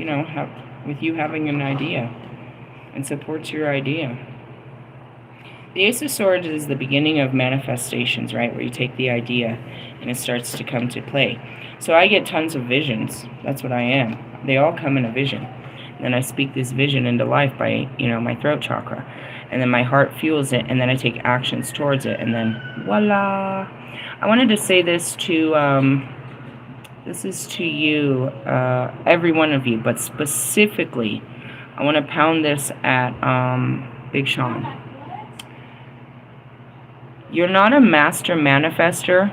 with you having an idea and supports your idea. The Ace of Swords is the beginning of manifestations, right? Where you take the idea and it starts to come to play. So I get tons of visions. That's what I am. They all come in a vision. And I speak this vision into life by, my throat chakra. And then my heart fuels it, and then I take actions towards it, and then voila. I wanted to say this to, this is to you, every one of you, but specifically, I want to pound this at Big Sean. You're not a master manifester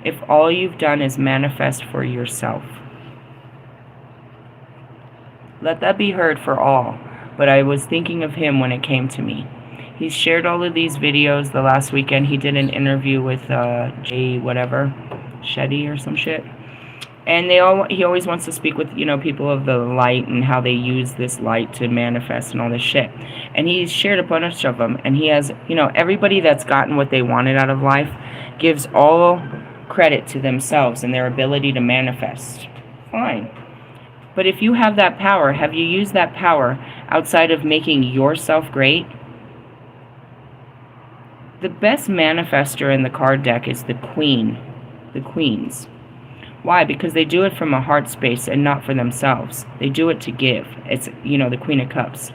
if all you've done is manifest for yourself. Let that be heard for all. But I was thinking of him when it came to me. He's shared all of these videos. The last weekend he did an interview with Jay whatever, Shetty or some shit. And he always wants to speak with, people of the light and how they use this light to manifest and all this shit. And he's shared a bunch of them. And he has, everybody that's gotten what they wanted out of life gives all credit to themselves and their ability to manifest. Fine. But if you have that power, have you used that power outside of making yourself great? The best manifester in the card deck is the Queen, the Queens. Why? Because they do it from a heart space and not for themselves. They do it to give. It's, the Queen of Cups.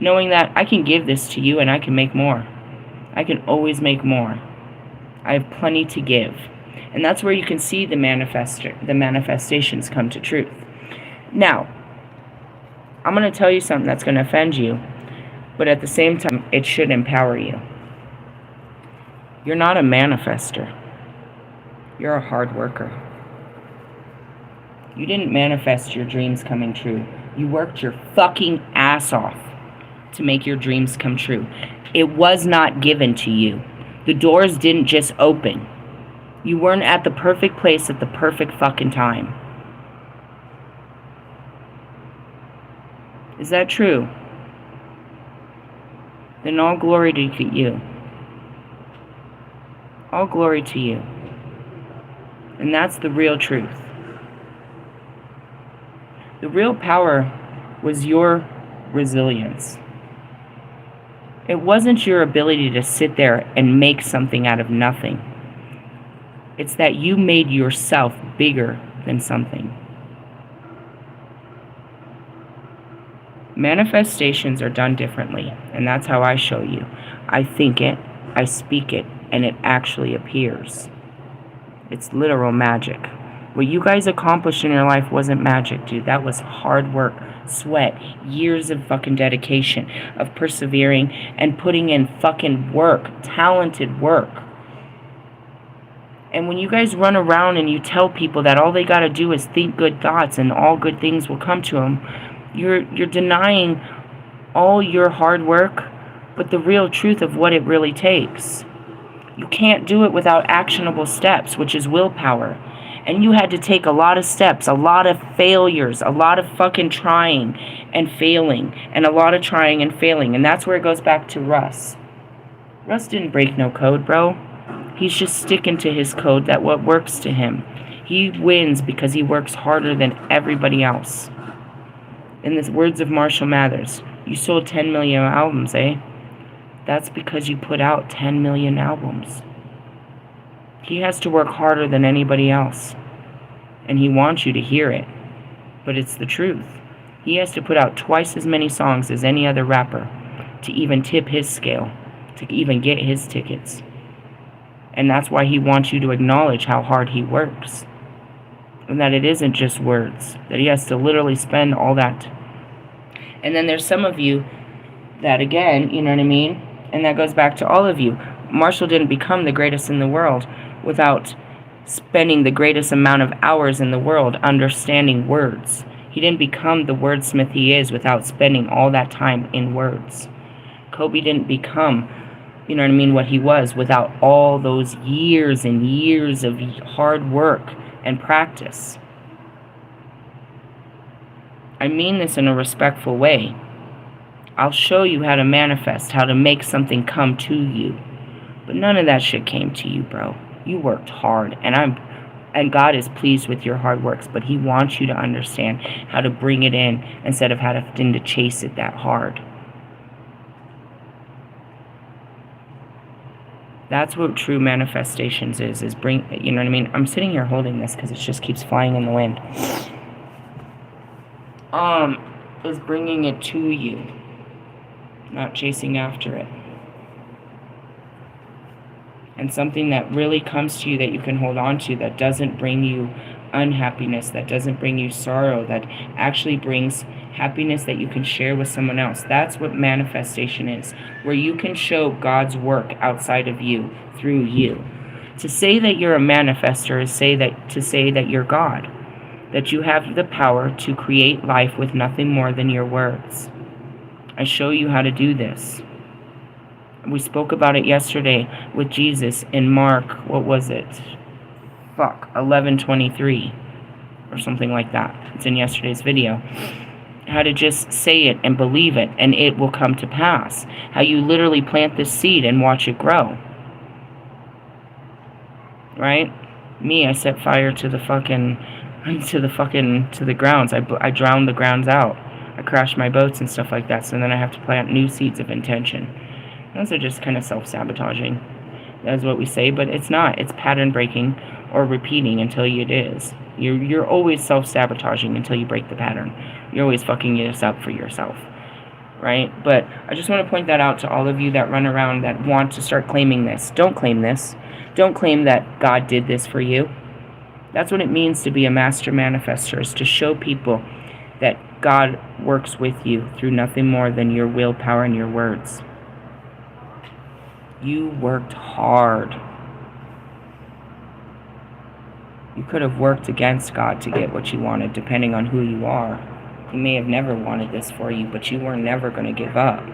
Knowing that I can give this to you and I can make more. I can always make more. I have plenty to give. And that's where you can see the manifestations come to truth. Now, I'm going to tell you something that's going to offend you, but at the same time, it should empower you. You're not a manifester. You're a hard worker. You didn't manifest your dreams coming true. You worked your fucking ass off to make your dreams come true. It was not given to you. The doors didn't just open. You weren't at the perfect place at the perfect fucking time. Is that true? Then all glory to you. All glory to you. And that's the real truth. The real power was your resilience. It wasn't your ability to sit there and make something out of nothing. It's that you made yourself bigger than something. Manifestations are done differently, and that's how I show you. I think it, I speak it, and it actually appears. It's literal magic. What you guys accomplished in your life wasn't magic, dude. That was hard work, sweat, years of fucking dedication, of persevering and putting in fucking work, talented work. And when you guys run around and you tell people that all they got to do is think good thoughts and all good things will come to them, you're denying all your hard work, but the real truth of what it really takes. You can't do it without actionable steps, which is willpower. And you had to take a lot of steps, a lot of failures, a lot of fucking trying and failing, and a lot of trying and failing. And that's where it goes back to Russ. Russ didn't break no code, bro. He's just sticking to his code, that what works to him. He wins because he works harder than everybody else. In the words of Marshall Mathers, you sold 10 million albums, eh? That's because you put out 10 million albums. He has to work harder than anybody else. And he wants you to hear it. But it's the truth. He has to put out twice as many songs as any other rapper to even tip his scale, to even get his tickets. And that's why he wants you to acknowledge how hard he works. And that it isn't just words. That he has to literally spend all that. And then there's some of you that, again, you know what I mean? And that goes back to all of you. Marshall didn't become the greatest in the world without spending the greatest amount of hours in the world understanding words. He didn't become the wordsmith he is without spending all that time in words. Kobe didn't become, you know what I mean, what he was without all those years and years of hard work and practice. I mean this in a respectful way. I'll show you how to manifest, how to make something come to you. But none of that shit came to you, bro. You worked hard, and God is pleased with your hard works, but he wants you to understand how to bring it in instead of having to chase it that hard. That's what true manifestations is bring, you know what I mean? I'm sitting here holding this because it just keeps flying in the wind. Is bringing it to you, not chasing after it. And something that really comes to you that you can hold on to, that doesn't bring you unhappiness, that doesn't bring you sorrow, that actually brings happiness that you can share with someone else. That's what manifestation is, where you can show God's work outside of you, through you. To say that you're a manifester is to say that you're God, that you have the power to create life with nothing more than your words. I show you how to do this. We spoke about it yesterday with Jesus in Mark, what was it? 11:23 or something like that. It's in yesterday's video. How to just say it and believe it and it will come to pass. How you literally plant this seed and watch it grow. Right? Me, I set fire to the grounds. I drowned the grounds out. I crashed my boats and stuff like that, so then I have to plant new seeds of intention. Those are just kind of self-sabotaging. That's what we say, but it's not. It's pattern breaking or repeating until it is. You're always self-sabotaging until you break the pattern. You're always fucking this up for yourself, right? But I just want to point that out to all of you that run around that want to start claiming this. Don't claim this. Don't claim that God did this for you. That's what it means to be a master manifester, is to show people that God works with you through nothing more than your willpower and your words. You worked hard. You could have worked against God to get what you wanted, depending on who you are. He may have never wanted this for you, but you were never going to give up.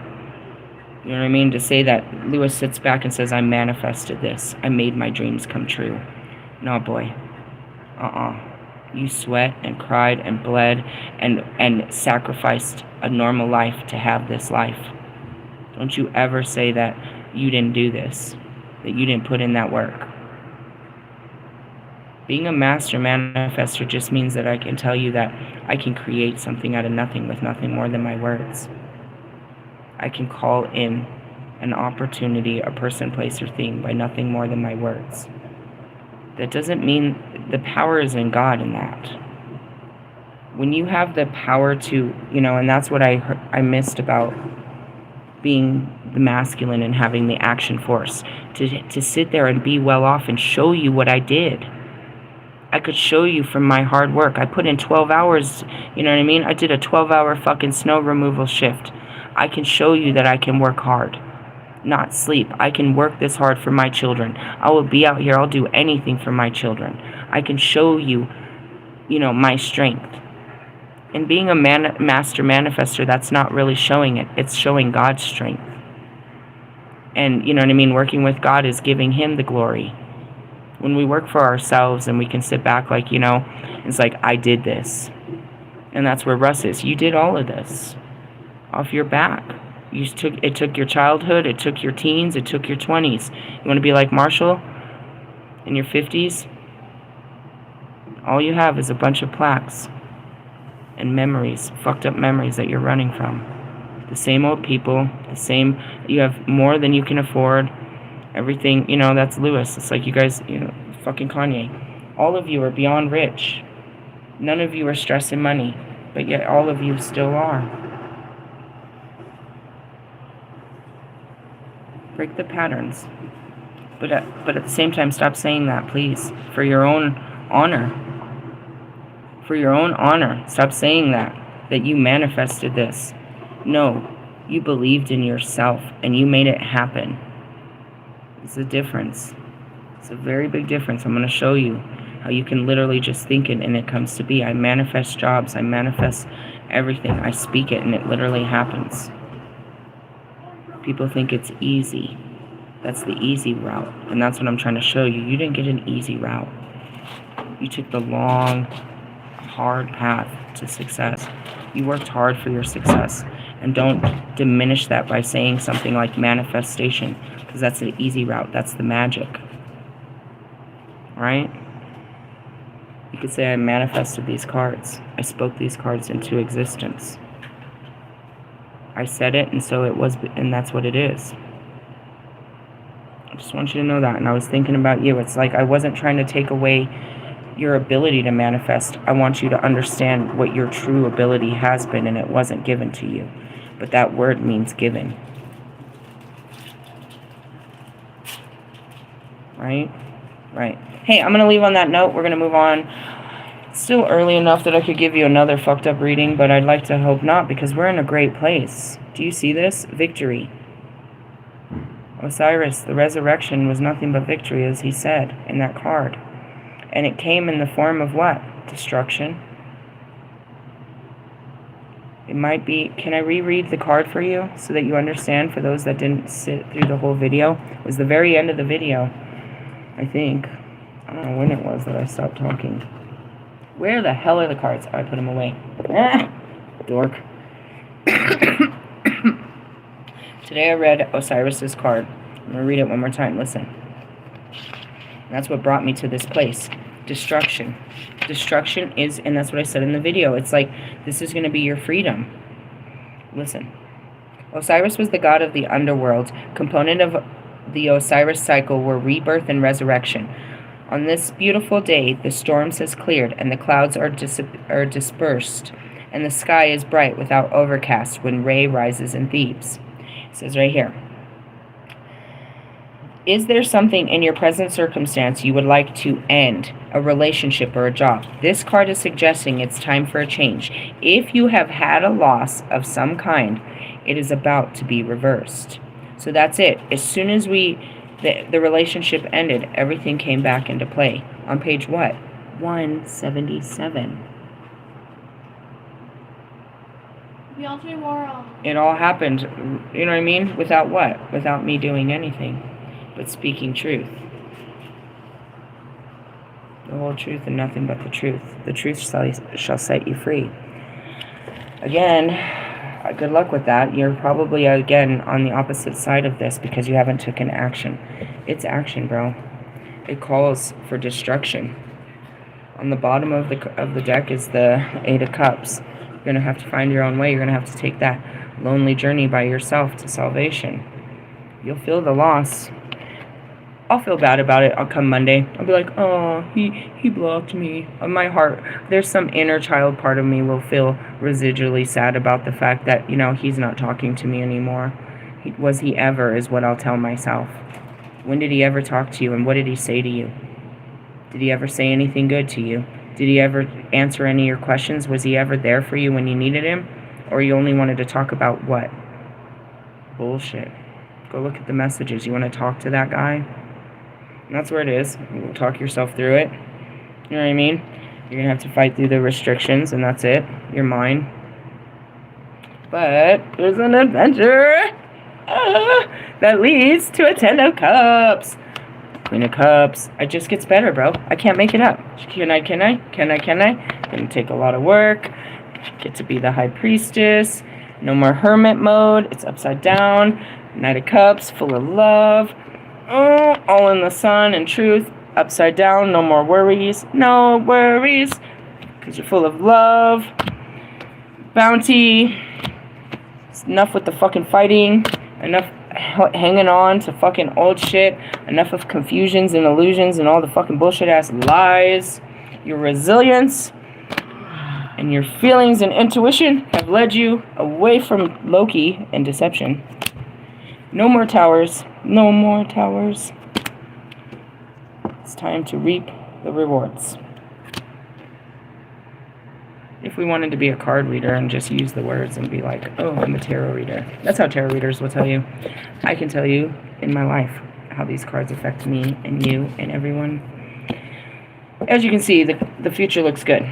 You know what I mean? To say that Lewis sits back and says, I manifested this. I made my dreams come true. No, boy. You sweat and cried and bled and sacrificed a normal life to have this life. Don't you ever say that you didn't do this, that you didn't put in that work. Being a master manifester just means that I can tell you that I can create something out of nothing with nothing more than my words. I can call in an opportunity, a person, place, or thing by nothing more than my words. That doesn't mean the power is in God in that. When you have the power to, and that's what I missed about being the masculine and having the action force, to sit there and be well off and show you what I did. I could show you from my hard work. I put in 12 hours, you know what I mean? I did a 12-hour fucking snow removal shift. I can show you that I can work hard, not sleep. I can work this hard for my children. I will be out here. I'll do anything for my children. I can show you, you know, my strength. And being a master manifester, that's not really showing it. It's showing God's strength. And, you know what I mean? Working with God is giving Him the glory. When we work for ourselves and we can sit back like, you know, it's like, I did this. And that's where Russ is. You did all of this off your back. It took your childhood, it took your teens, it took your 20s. You want to be like Marshall in your 50s? All you have is a bunch of plaques and memories, fucked up memories that you're running from. The same old people, you have more than you can afford. Everything, you know, that's Lewis. It's like you guys, you know, fucking Kanye. All of you are beyond rich. None of you are stressing money, but yet all of you still are. Break the patterns. But at the same time, stop saying that, please. For your own honor. For your own honor. Stop saying that you manifested this. No, you believed in yourself and you made it happen. It's a difference. It's a very big difference. I'm going to show you how you can literally just think it and it comes to be. I manifest jobs. I manifest everything. I speak it and it literally happens. People think it's easy. That's the easy route. And that's what I'm trying to show you. You didn't get an easy route. You took the long, hard path to success. You worked hard for your success. And don't diminish that by saying something like manifestation, because that's the easy route. That's the magic. Right? You could say I manifested these cards. I spoke these cards into existence. I said it, and so it was, and that's what it is. I just want you to know that. And I was thinking about you. It's like I wasn't trying to take away your ability to manifest. I want you to understand what your true ability has been, and it wasn't given to you. But that word means given. Right? Right. Hey, I'm going to leave on that note. We're going to move on. It's still early enough that I could give you another fucked up reading, but I'd like to hope not, because we're in a great place. Do you see this? Victory. Osiris, the resurrection was nothing but victory, as he said in that card. And it came in the form of what? Destruction. It might be, can I reread the card for you so that you understand, for those that didn't sit through the whole video? It was the very end of the video, I think. I don't know when it was that I stopped talking. Where the hell are the cards? Oh, I put them away. Dork. Today I read Osiris's card. I'm going to read it one more time. Listen. That's what brought me to this place. Destruction. Destruction is, and that's what I said in the video, it's like, this is going to be your freedom. Listen. Osiris was the god of the underworld. Component of the Osiris cycle were rebirth and resurrection. On this beautiful day, the storms has cleared, and the clouds are dispersed, and the sky is bright without overcast when Re rises in Thebes. It says right here, is there something in your present circumstance you would like to end, a relationship or a job? This card is suggesting it's time for a change. If you have had a loss of some kind, it is about to be reversed. So that's it. As soon as the relationship ended, everything came back into play. On page what? 177. It all happened, you know what I mean? Without what? Without me doing anything but speaking truth. The whole truth and nothing but the truth. The truth shall set you free. Again, good luck with that. You're probably, again, on the opposite side of this because you haven't taken action. It's action, bro. It calls for destruction. On the bottom of the deck is the Eight of Cups. You're going to have to find your own way. You're going to have to take that lonely journey by yourself to salvation. You'll feel the loss. I'll feel bad about it. I'll come Monday. I'll be like, oh, he blocked me. On my heart, there's some inner child part of me will feel residually sad about the fact that, you know, he's not talking to me anymore. Was he ever, is what I'll tell myself. When did he ever talk to you, and what did he say to you? Did he ever say anything good to you? Did he ever answer any of your questions? Was he ever there for you when you needed him? Or you only wanted to talk about what? Bullshit. Go look at the messages. You want to talk to that guy? And that's where it is. You'll talk yourself through it. You know what I mean? You're going to have to fight through the restrictions, and that's it. You're mine. But there's an adventure that leads to a Ten of Cups. Queen of Cups. It just gets better, bro. I can't make it up. Can I? Gonna take a lot of work. Get to be the High Priestess. No more hermit mode. It's upside down. Knight of Cups, full of love. Oh, all in the sun and truth. Upside down. No more worries. No worries. Because you're full of love. Bounty. It's enough with the fucking fighting. Enough hanging on to fucking old shit. Enough of confusions and illusions and all the fucking bullshit ass lies. Your resilience and your feelings and intuition have led you away from Loki and deception. No more towers. No more towers. It's time to reap the rewards. If we wanted to be a card reader and just use the words and be like, oh, I'm a tarot reader. That's how tarot readers will tell you. I can tell you in my life how these cards affect me and you and everyone. As you can see, the future looks good.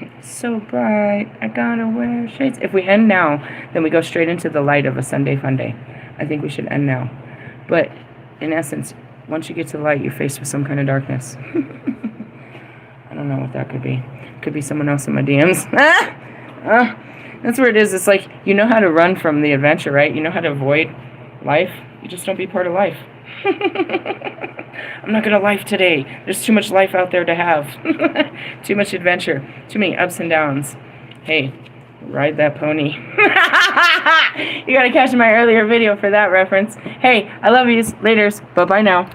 It's so bright. I gotta wear shades. If we end now, then we go straight into the light of a Sunday fun day. I think we should end now. But in essence, once you get to the light, you're faced with some kind of darkness. I don't know what that could be. Could be someone else in my DMs. That's where it is. It's like, you know how to run from the adventure, right? You know how to avoid life. You just don't be part of life. I'm not going to life today. There's too much life out there to have. Too much adventure. Too many ups and downs. Hey, ride that pony. You got to catch my earlier video for that reference. Hey, I love yous. Laters. Bye-bye now.